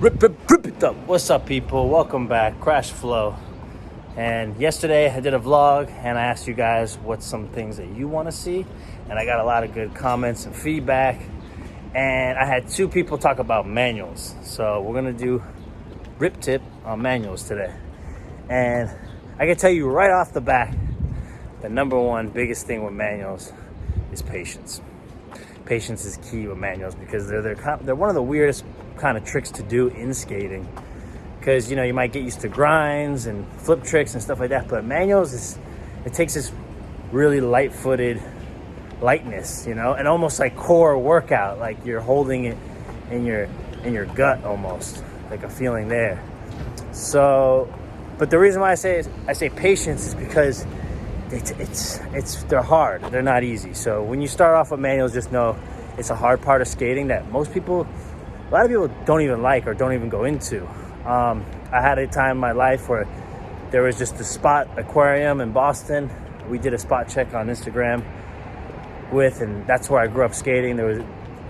Rip it up. What's up, people? Welcome back. Crash Flow. And yesterday I did a vlog and I asked you guys what's some things that you want to see, and I got a lot of good comments and feedback. And I had two people talk about manuals, so we're gonna do rip tip on manuals today. And I can tell you right off the bat, the number one biggest thing with manuals is patience. Patience is key with manuals because they're one of the weirdest kind of tricks to do in skating, because you might get used to grinds and flip tricks and stuff like that, but manuals it takes this really light-footed lightness, and almost like core workout, like you're holding it in your gut, almost like a feeling there. So, but the reason why I say patience is because they're hard. They're not easy. So when you start off with manuals, just know it's a hard part of skating that a lot of people don't even like or don't even go into. I had a time in my life where there was just a spot aquarium in Boston. We did a spot check on Instagram and that's where I grew up skating.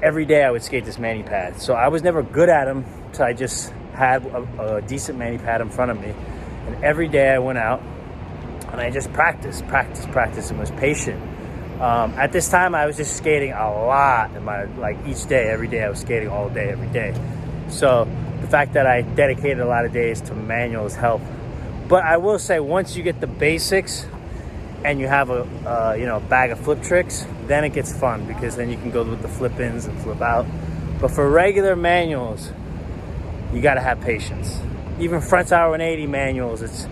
Every day I would skate this mani pad. So I was never good at them until I just had a decent mani pad in front of me. And every day I went out and I just practiced and was patient. At this time, I was just skating a lot each day, every day. I was skating all day, every day. So the fact that I dedicated a lot of days to manuals helped. But I will say, once you get the basics and you have a bag of flip tricks, then it gets fun, because then you can go with the flip ins and flip out. But for regular manuals, you got to have patience. Even front tower 180 manuals, it's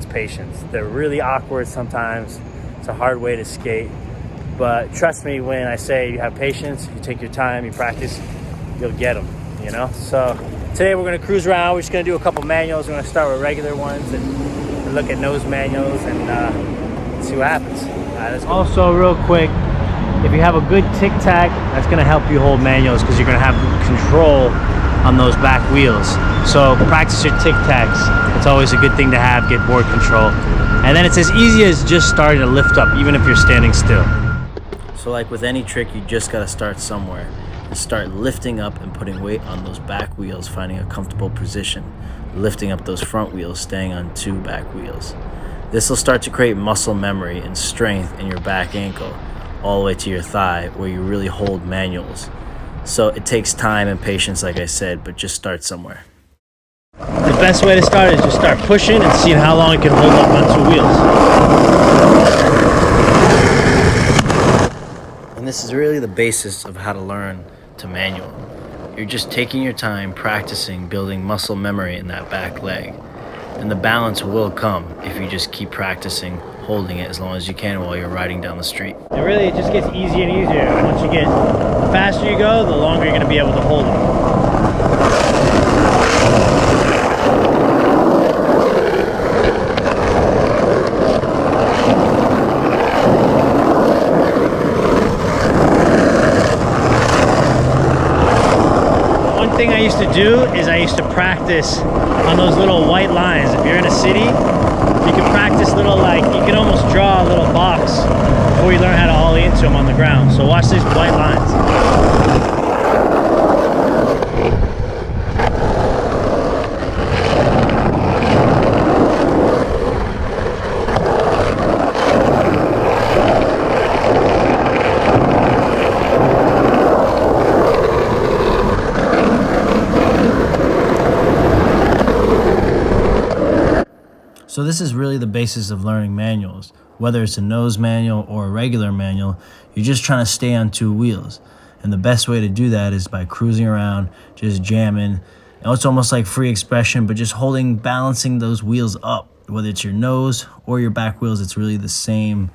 patience. They're really awkward sometimes. It's a hard way to skate. But trust me when I say you have patience, you take your time, you practice, you'll get them, So today we're going to cruise around. We're just going to do a couple manuals. We're going to start with regular ones and look at nose manuals and see what happens. All right, let's go. Also, real quick, if you have a good tic-tac, that's going to help you hold manuals, because you're going to have control on those back wheels. So practice your tic-tacs. It's always a good thing to have, get board control. And then it's as easy as just starting to lift up, even if you're standing still. So like with any trick, you just gotta start somewhere and start lifting up and putting weight on those back wheels, finding a comfortable position, lifting up those front wheels, staying on two back wheels. This will start to create muscle memory and strength in your back ankle, all the way to your thigh, where you really hold manuals. So it takes time and patience, like I said, but just start somewhere. The best way to start is just start pushing and seeing how long it can hold up on two wheels. And this is really the basis of how to learn to manual. You're just taking your time, practicing, building muscle memory in that back leg. And the balance will come if you just keep practicing, holding it as long as you can while you're riding down the street. And really, it just gets easier and easier. Once the faster you go, the longer you're going to be able to hold it. Thing I used to do is I used to practice on those little white lines. If you're in a city, you can practice you can almost draw a little box before you learn how to ollie into them on the ground. So watch these white lines. So this is really the basis of learning manuals. Whether it's a nose manual or a regular manual, you're just trying to stay on two wheels. And the best way to do that is by cruising around, just jamming. And it's almost like free expression, but just balancing those wheels up. Whether it's your nose or your back wheels, it's really the same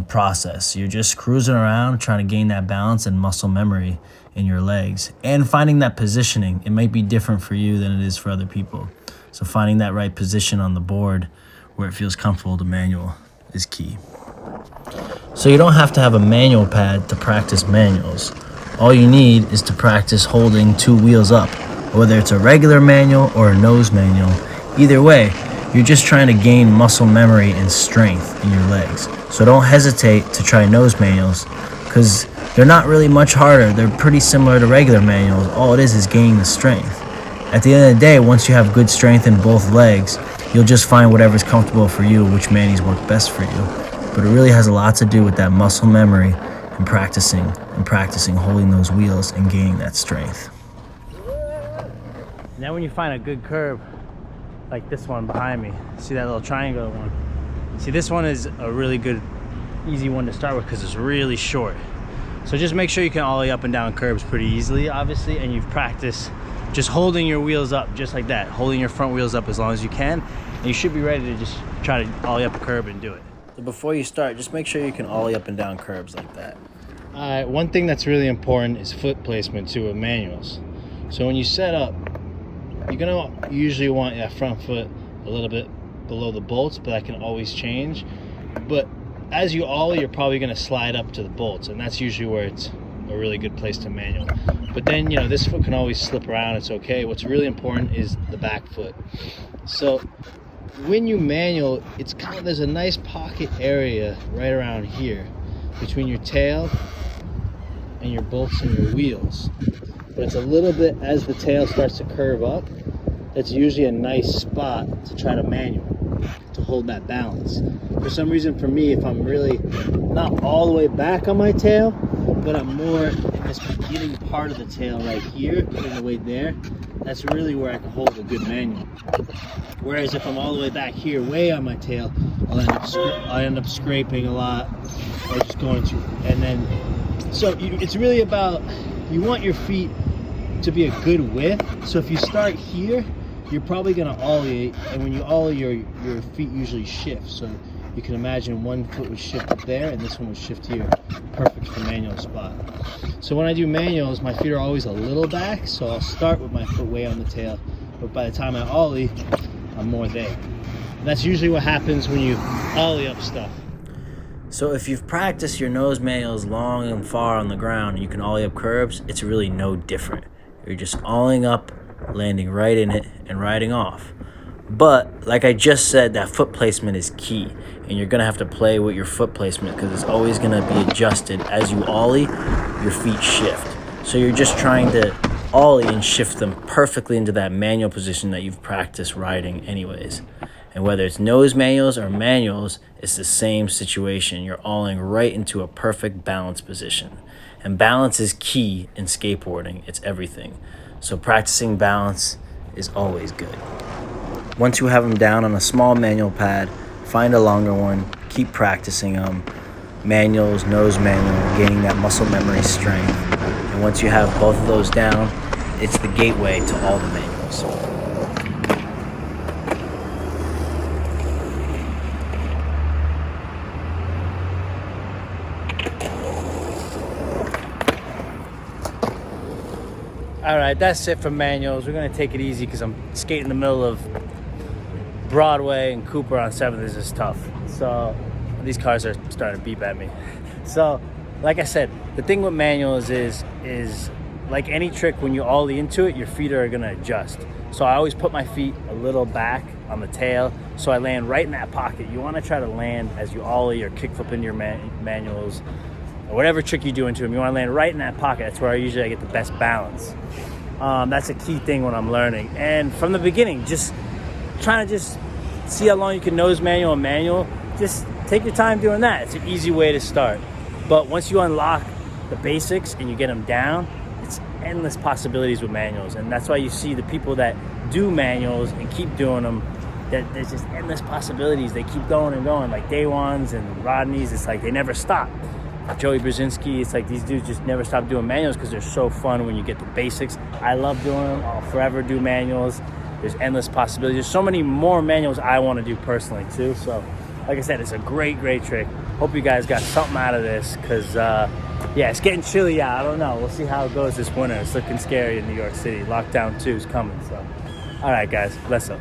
process. You're just cruising around, trying to gain that balance and muscle memory in your legs. And finding that positioning. It might be different for you than it is for other people. So finding that right position on the board where it feels comfortable to manual is key. So you don't have to have a manual pad to practice manuals. All you need is to practice holding two wheels up, whether it's a regular manual or a nose manual. Either way, you're just trying to gain muscle memory and strength in your legs. So don't hesitate to try nose manuals, because they're not really much harder. They're pretty similar to regular manuals. All it is gaining the strength. At the end of the day, once you have good strength in both legs, you'll just find whatever's comfortable for you, which Manny's work best for you. But it really has a lot to do with that muscle memory and practicing holding those wheels and gaining that strength. Now when you find a good curve, like this one behind me, see that little triangular one? See, this one is a really good, easy one to start with because it's really short. So just make sure you can ollie up and down curbs pretty easily, obviously, and you've practiced just holding your wheels up just like that, holding your front wheels up as long as you can, and you should be ready to just try to ollie up a curb and do it. So before you start, just make sure you can ollie up and down curbs like that. One thing that's really important is foot placement too with manuals. So when you set up, you're gonna usually want that front foot a little bit below the bolts, but that can always change. But as you ollie, you're probably gonna slide up to the bolts, and that's usually where it's a really good place to manual. But then, you know, this foot can always slip around, it's okay. What's really important is the back foot. So when you manual, it's kind of, there's a nice pocket area right around here between your tail and your bolts and your wheels. But it's a little bit, as the tail starts to curve up, that's usually a nice spot to try to manual, to hold that balance. For some reason, for me, if I'm really not all the way back on my tail, but I'm more in this beginning part of the tail right here, getting the weight there, that's really where I can hold a good manual. Whereas if I'm all the way back here, way on my tail, I'll end up scraping a lot, or just going to, and then, so it's really about, you want your feet to be a good width. So if you start here, you're probably gonna ollie, and when you ollie, your feet usually shift. So you can imagine one foot would shift up there, and this one would shift here. Perfect for manual spot. So when I do manuals, my feet are always a little back, so I'll start with my foot way on the tail, but by the time I ollie, I'm more there. And that's usually what happens when you ollie up stuff. So if you've practiced your nose manuals long and far on the ground and you can ollie up curbs, it's really no different. You're just ollieing up, landing right in it, and riding off. But like I just said, that foot placement is key, and you're gonna have to play with your foot placement because it's always gonna be adjusted. As you ollie, your feet shift. So you're just trying to ollie and shift them perfectly into that manual position that you've practiced riding anyways. And whether it's nose manuals or manuals, it's the same situation. You're ollieing right into a perfect balance position. And balance is key in skateboarding. It's everything. So practicing balance is always good. Once you have them down on a small manual pad, find a longer one, keep practicing them. Manuals, nose manual, gaining that muscle memory strength. And once you have both of those down, it's the gateway to all the manuals. All right, that's it for manuals. We're gonna take it easy because I'm skating in the middle of Broadway and Cooper on 7th. This is tough. So these cars are starting to beep at me. So like I said, the thing with manuals is like any trick, when you ollie into it, your feet are gonna adjust. So I always put my feet a little back on the tail so I land right in that pocket. You wanna try to land as you ollie or kickflip into your manuals, or whatever trick you do into them, you want to land right in that pocket. That's where I get the best balance. That's a key thing when I'm learning. And from the beginning, just trying to just see how long you can nose manual and manual. Just take your time doing that. It's an easy way to start. But once you unlock the basics and you get them down, it's endless possibilities with manuals. And that's why you see the people that do manuals and keep doing them, that there's just endless possibilities. They keep going and going, like Day Ones and Rodney's. It's like they never stop. Joey Brzezinski, it's like these dudes just never stop doing manuals because they're so fun when you get the basics. I love doing them. I'll forever do manuals. There's endless possibilities. There's so many more manuals I want to do personally too. So like I said, it's a great trick. Hope you guys got something out of this because yeah, it's getting chilly out. I don't know. We'll see how it goes this winter. It's looking scary in New York City. Lockdown 2 is coming. So all right guys, bless up.